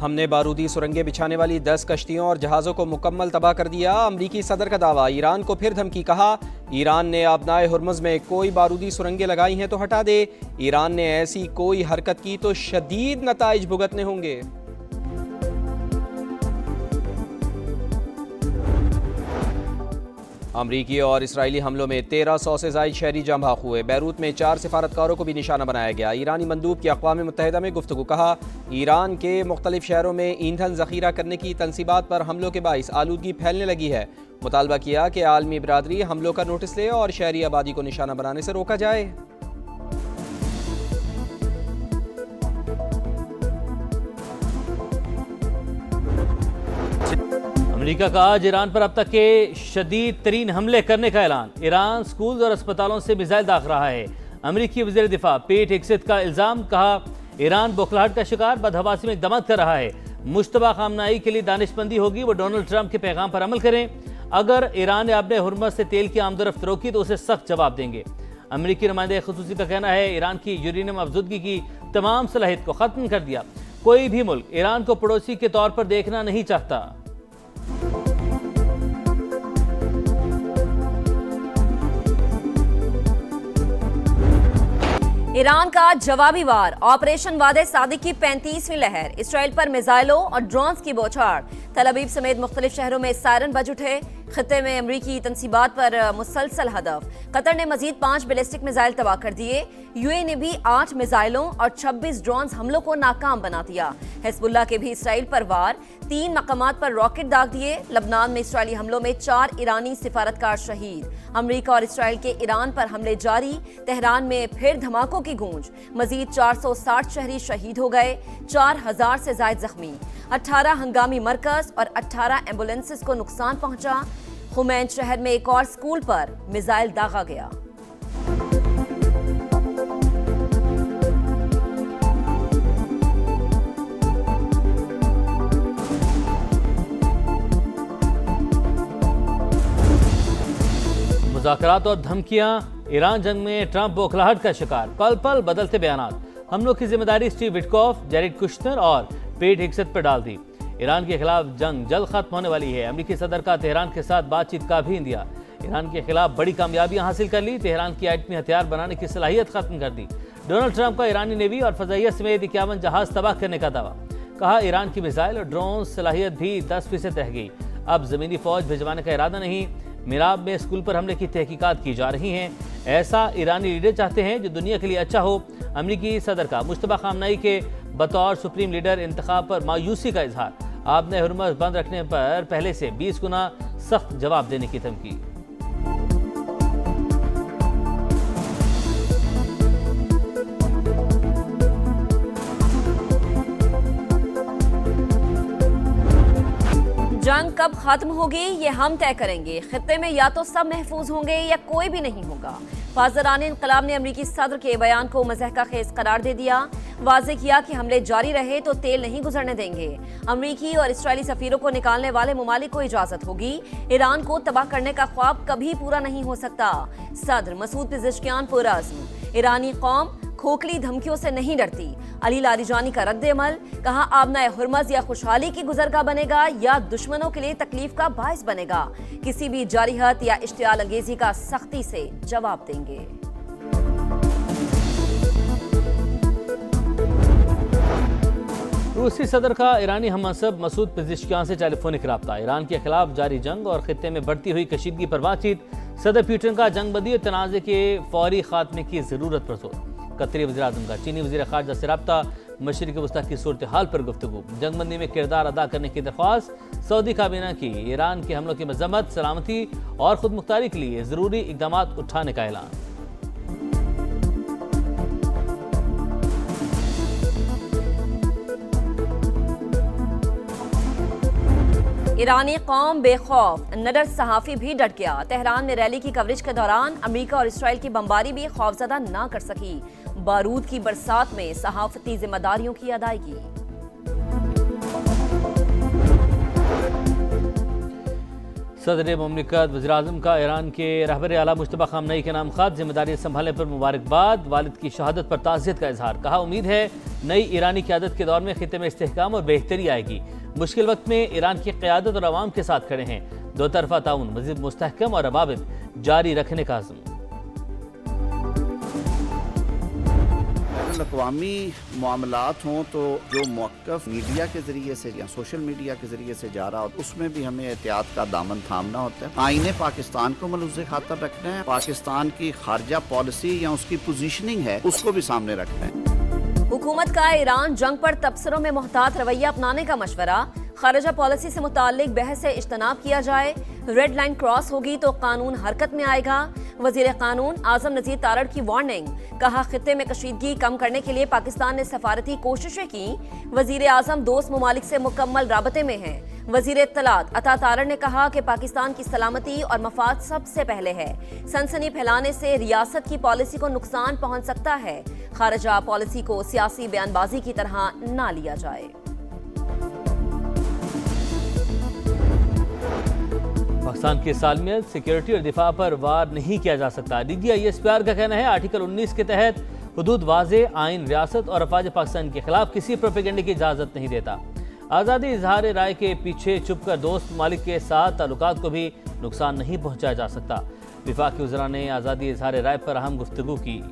हमने बारूदी सुरंगें बिछाने वाली 10 कश्तियों और जहाज़ों को मुकम्मल तबाह कर दिया। अमरीकी सदर का दावा। ईरान को फिर धमकी। कहा, ईरान ने आबनाए हुर्मुज़ में कोई बारूदी सुरंगें लगाई हैं तो हटा दे। ईरान ने ऐसी कोई हरकत की तो शदीद नताइज भुगतने होंगे। अमरीकी और इसराइली हमलों में 1300 से ज़ायद शहरी जाँ भाग हुए। बैरूत में 4 सिफारतकारों को भी निशाना बनाया गया। ईरानी मंदूब की अक़वाम मुत्तहिदा में गुफ्तगू। कहा, ईरान के मुख्तलिफ शहरों में ईंधन ज़ख़ीरा करने की तनसीबात पर हमलों के बाइस आलूदगी फैलने लगी है। मुतालबा किया कि आलमी बरादरी हमलों का नोटिस ले और शहरी आबादी को निशाना बनाने से रोका जाए। अमेरिका का आज ईरान पर अब तक के शदीद तरीन हमले करने का ऐलान। ईरान स्कूल और अस्पतालों से मिसाइल दाग रहा है। अमेरिकी वज़ीर दिफा पेट हेग्सेथ का इल्ज़ाम। कहा, ईरान बौखलाहट का शिकार, बदहवासी में इक़दाम कर रहा है। मुश्तबा खामनाई के लिए दानिशमंदी होगी, वो डोनाल्ड ट्रंप के पैगाम पर अमल करें। अगर ईरान ने अपने हुर्मुज़ से तेल की आमदरफ्त रोकी तो उसे सख्त जवाब देंगे। अमेरिकी नुमाइंदे खुसूसी का कहना है, ईरान की यूरेनियम अफजुदगी की तमाम सलाहियत को ख़त्म कर दिया। कोई भी मुल्क ईरान को पड़ोसी के तौर पर देखना नहीं चाहता। ईरान का जवाबी वार। ऑपरेशन वादे सादिक की 35वीं लहर। इसराइल पर मिसाइलों और ड्रोन्स की बौछार। तल अवीव समेत मुख्तलिफ शहरों में सायरन बज उठे। खत्ते में अमरीकी तनसीबात पर मुसलसल हदफ। कतर ने मजीद 5 बैलिस्टिक मिसाइल तबाह कर दिए। यूएई ने भी 8 मिसाइलों और 26 ड्रोन्स हमलों को नाकाम बना दिया। हिजबुल्लाह के भी इसराइल पर वार। 3 मकामात पर रॉकेट दाग दिए। लबनान में इसराइली हमलों में 4 ईरानी सिफारतकार शहीद। अमरीका और इसराइल के ईरान पर हमले जारी। तेहरान में फिर धमाकों की गूंज। मजीद 460 शहरी शहीद हो गए। 4000 से ज्यादा जख्मी। 18 हंगामी मरकज और 18 एम्बुलेंसेस को नुकसान पहुंचा। खुमैन शहर में एक और स्कूल पर मिसाइल दागा गया। मुज़ाकरात और धमकियां। ईरान जंग में ट्रंप बौखलाहट का शिकार। पल पल बदलते बयानात। हमलों की जिम्मेदारी स्टीव विटकॉफ, जेरेड कुश्नर और पेट हेग्सेथ पर डाल दी। ईरान के खिलाफ जंग जल्द खत्म होने वाली है। अमेरिकी सदर का तेहरान के साथ बातचीत का भी इंदिया। ईरान के खिलाफ बड़ी कामयाबियां हासिल कर ली। तेहरान की एटमी हथियार बनाने की सलाहियत खत्म कर दी। डोनाल्ड ट्रंप का ईरानी नेवी और फजाइया समेत 51 जहाज तबाह करने का दावा। कहा, ईरान की मिसाइल और ड्रोन सलाहियत भी 10% रह गई। अब जमीनी फौज भिजवाने का इरादा नहीं। मिराब में स्कूल पर हमले की तहकीकात की जा रही हैं। ऐसा ईरानी लीडर चाहते हैं जो दुनिया के लिए अच्छा हो। अमरीकी सदर का मुश्तबा खामनाई के बतौर सुप्रीम लीडर इंतखाब पर मायूसी का इजहार। आपने हुर्मुज़ बंद रखने पर पहले से 20 गुना सख्त जवाब देने की धमकी। जंग कब खत्म होगी ये हम तय करेंगे। खित्ते में या तो सब महफूज होंगे या कोई भी नहीं होगा। फाजरान इनकलाब ने अमरीकी सदर के बयान को मज़हका खेज करार दे दिया। वाज़े किया कि हमले जारी रहे तो तेल नहीं गुजरने देंगे। अमरीकी और इसराइली सफीरों को निकालने वाले ममालिक को इजाजत होगी। ईरान को तबाह करने का ख्वाब कभी पूरा नहीं हो सकता। सदर मसूद पेज़ेश्कियान पुरअज़्म। ईरानी कौम खोखली धमकियों से नहीं डरती। अली लारीजानी का रद्द-ए-अमल। कहा, आबनाए हुर्मुज़ या खुशहाली की गुजरगाह बनेगा या दुश्मनों के लिए तकलीफ का बायस बनेगा। किसी भी जारिहत या इश्तियाल अंगेजी का सख्ती से जवाब देंगे। रूसी सदर का ईरानी हममंसब मसूद पेज़ेश्कियान से टेलीफोनिक रब्ता। ईरान के खिलाफ जारी जंग और खित्ते में बढ़ती हुई कशीदगी पर बातचीत। सदर पुतिन का जंगबंदी और तनाज़े के फौरी खात्मे की ज़रूरत पर जोर। कतरी वज़ीर-ए-आज़म का चीनी वज़ीर ख़ारजा से रब्ता। मशरिक़ वस्ता की सूरत हाल पर गुफ्तगू। जंगबंदी में किरदार अदा करने की दरख्वास्त। सऊदी काबीना की ईरान के हमलों की मज़म्मत। सलामती और खुद मुख्तारी के लिए ज़रूरी इक़दाम उठाने का ऐलान। ईरानी कौम बेखौफ। नडर सहाफ़ी भी डट गया। तेहरान में रैली की कवरेज के दौरान अमेरिका और इसराइल की बमबारी भी खौफजदा ना कर सकी। बारूद की बरसात में सहाफती जिम्मेदारियों की अदायगी। सदर ममलिकत वज़ीर-ए-आज़म का ईरान के रहबर आला मुश्तबा खामनई के नाम खत, जिम्मेदारी संभालने पर मुबारकबाद, वालिद की शहादत पर ताज़ियत का इजहार। कहा उम्मीद है नई ईरानी क़यादत के दौर में खित्ते में इस्तेहकाम और बेहतरी आएगी। मुश्किल वक्त में ईरान की क़यादत और अवाम के साथ खड़े हैं। दो तरफ़ा ताउन मज़ीद मुस्तहकम और रवाबित जारी रखने का अज़्म। अक़वामी मामलात हों तो जो मौक़िफ़ मीडिया के ज़रिए से या सोशल मीडिया के ज़रिए से जा रहा हो, उसमें भी हमें एहतियात का दामन थामना होता है। आईने पाकिस्तान को मलूज़ खातर रखना है, पाकिस्तान की खारजा पॉलिसी या उसकी पोजीशनिंग है उसको भी सामने रखना है। हुकूमत का ईरान जंग पर तबसरों में मोहतात रवैया अपनाने का मशवरा, खारजा पॉलिसी से मुताल्लिक बहस से इज्तनाब किया जाए, रेड लाइन क्रॉस होगी तो कानून हरकत में आएगा। वजीर कानून आजम नज़ीर तारड़ की वार्निंग, कहा खित्ते में कशीदगी कम करने के लिए पाकिस्तान ने सफारती कोशिशें की। वजीर आजम दोस्त ममालिक से मुकम्मल राबते में हैं। वजीर इत्तलात अता तारड़ ने कहा कि पाकिस्तान की सलामती और मफाद सबसे पहले है। सनसनी फैलाने से रियासत की पॉलिसी को नुकसान पहुंच सकता है। खारजा पॉलिसी को सियासी बयानबाजी की तरह ना लिया जाए। पाकिस्तान की सालमियत, सिक्योरिटी और दिफा पर वार नहीं किया जा सकता। DGISPR का कहना है आर्टिकल 19 के तहत हुदूद वाज़े, आइन, रियासत और अफवाज पाकिस्तान के खिलाफ किसी प्रोपेगेंडे की इजाज़त नहीं देता। आज़ादी इजहार राय के पीछे छुप कर दोस्त ममालिक के साथ ताल्लुकात को भी नुकसान नहीं पहुँचाया जा सकता। विफाकी वज़रा ने आज़ादी इजहार राय पर अहम गुफ्तगू की।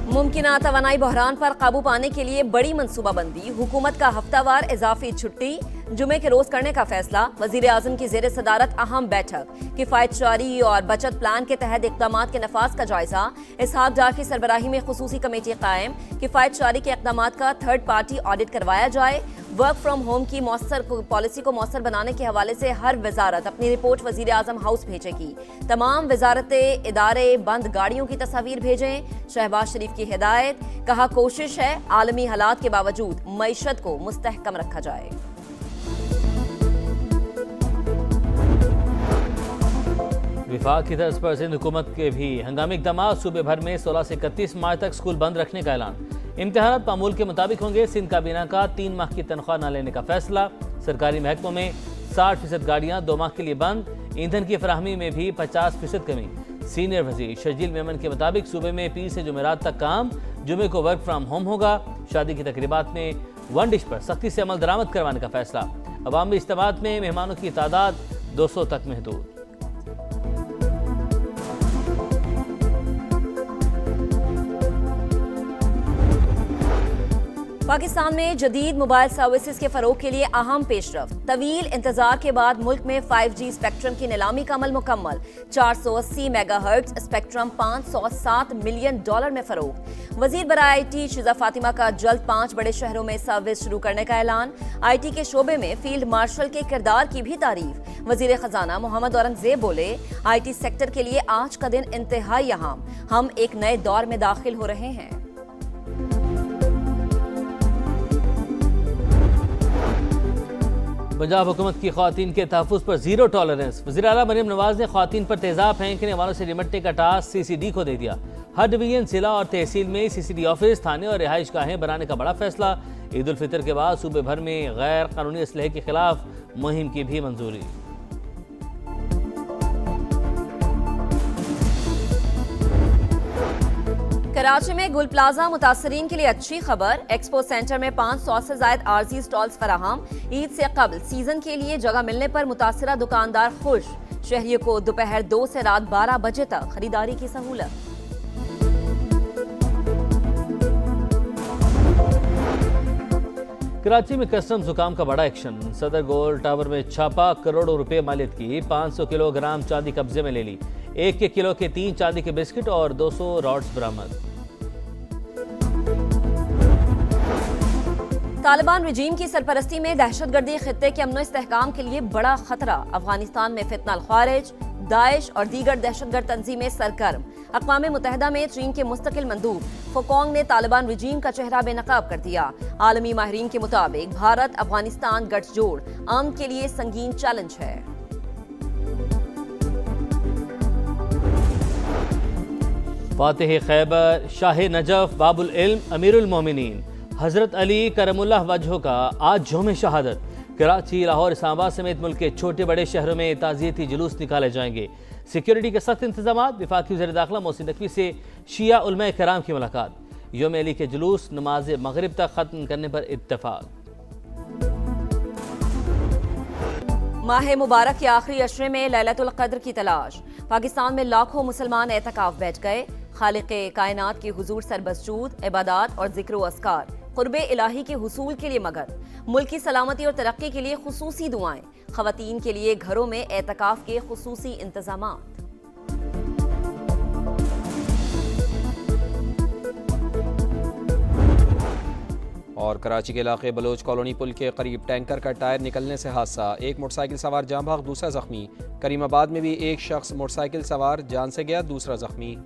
मुमकिन तवानाई बहरान पर काबू पाने के लिए बड़ी मनसूबाबंदी, हुकूमत का हफ्तावार इजाफी छुट्टी जुमे के रोज करने का फैसला। वजीर आजम की जेर सदारत अहम बैठक, किफायत जारी और बचत प्लान के तहत इक़दामात के नफाज का जायजा। इसहाक डार की सरबराही में खुसूसी कमेटी कायम, किफायत जारी के इक़दामात का थर्ड पार्टी ऑडिट करवाया जाए। वर्क फ्राम होम की मौसर पॉलिसी को मौसर बनाने के हवाले से हर वजारत अपनी रिपोर्ट वजीर आजम हाउस भेजेगी। तमाम वजारतें, इदारे बंद गाड़ियों की तस्वीर भेजें। शहबाज शरीफ की हिदायत, कहा कोशिश है आलमी हालात के बावजूद मईशत को मुस्तहकम रखा जाए। विफाक की तर्ज पर सिंध हुकूमत के भी हंगामी इक़दामात, सूबे भर में 16 से 31 मार्च तक स्कूल बंद रखने का ऐलान। इम्तिहानात मामूल के मुताबिक होंगे। सिंध काबीना का 3 माह की तनख्वाह न लेने का फैसला। सरकारी महकमों में 60% गाड़ियाँ 2 माह के लिए बंद। ईंधन की फराहमी में भी 50% कमी। सीनियर वजीर शर्जील मेमन के मुताबिक सूबे में पीर से जुमेरात तक काम, जुमे को वर्क फ्राम होम होगा। शादी की तकरीबात में वन डिश पर सख्ती से अमल दरामद करवाने का फैसला। अवामी इज्तिमात में मेहमानों की तादाद 200 तक महदूद। पाकिस्तान में जदीद मोबाइल सर्विसेज के फरोग के लिए अहम पेशरफ्त। तवील इंतजार के बाद मुल्क में 5G स्पेक्ट्रम की नीलामी का अमल मुकम्मल। 480 मेगाहर्ट्ज स्पेक्ट्रम $507 मिलियन में फरोग। वजीर बराए IT शिजा फातिमा का जल्द 5 बड़े शहरों में सर्विस शुरू करने का ऐलान। IT के शोबे में फील्ड मार्शल के किरदार की भी तारीफ। वजीर खजाना मोहम्मद औरंगजेब बोले, IT सेक्टर के लिए आज का दिन इंतहाई अहम, हम एक नए दौर में दाखिल हो रहे हैं। पंजाब हुकूमत की ख़वातीन के तहफ़्फ़ुज़ पर ज़ीरो टॉलरेंस। वज़ीर आला मरीम नवाज ने ख़वातीन पर तेज़ाब फेंकने वालों से निपटने का टास्क CCD को दे दिया। हर डिवीजन, जिला और तहसील में CCD ऑफिस, थाने और रिहाइश गाहें बनाने का बड़ा फैसला। ईद उल फितर के बाद सूबे भर में गैर कानूनी असलहे के खिलाफ मुहिम की भी मंजूरी। कराची में गुल प्लाजा मुतासरीन के लिए अच्छी खबर। एक्सपो सेंटर में 500 से ज्यादा आरजी स्टॉल्स फराहम। ईद से कबल सीजन के लिए जगह मिलने पर मुतासरा दुकानदार खुश। शहरियों को दोपहर 2 से रात 12 बजे तक खरीदारी की सहूलत। कराची में कस्टम्स हुकाम का बड़ा एक्शन। सदर गोल्ड टावर में छापा, करोड़ों रुपए मालियत की 500 किलोग्राम चांदी कब्जे में ले ली। 1 किलो के 3 चांदी के बिस्किट और 200 रॉड्स बरामद। तालिबान रजीम की सरपरस्ती में दहशतगर्दी खित्ते के अमन इस्तेहकाम के लिए बड़ा खतरा। अफगानिस्तान में फितनल ख्वारिज, दाइश और दीगर दहशतगर्द तंजीमें सरगर्म। अक़वाम मुत्तहिदा में चीन के मुस्तकिल मंदूब फोकोंग ने तालिबान रजीम का चेहरा बेनकाब कर दिया। आलमी माहिरीन के मुताबिक भारत अफगानिस्तान गठजोड़ अमन के लिए संगीन चैलेंज है। फातिह खैबर, शाह नजफ, बाबुल इल्म, अमीरुल मोमिनीन हजरत अली करमुल्लाह वजह का आज यौम शहादत। कराची, लाहौर, इस्लामाबाद समेत मुल्क के छोटे बड़े शहरों में ताज़ियती जुलूस निकाले जाएंगे। सिक्योरिटी के सख्त इंतजाम। वफाकी वज़ीर दाखिला मोहसिन नकवी से शिया उलमा कराम की मुलाकात। यौम अली के जुलूस नमाज मगरिब तक ख़त्म करने पर इत्तफाक। माह मुबारक के आखिरी अशरे में लैलतुल क़द्र की तलाश। पाकिस्तान में लाखों मुसलमान एतकाफ बैठ गए। खालिक़े कायनात के हुजूर सरबसजूद इबादत और जिक्र व अस्कार क़ुर्बे इलाही के हुसूल के लिए मगन। मुल्क की सलामती और तरक्की के लिए खुसूसी दुआएं। ख़वातीन के लिए घरों में एतकाफ के खुसूसी इंतज़ामात। और कराची के इलाके बलोच कॉलोनी पुल के करीब टैंकर का टायर निकलने से हादसा। एक मोटरसाइकिल सवार जाँ भाग, दूसरा जख्मी। करीमाबाद में भी एक शख्स मोटरसाइकिल सवार जान से गया, दूसरा जख्मी।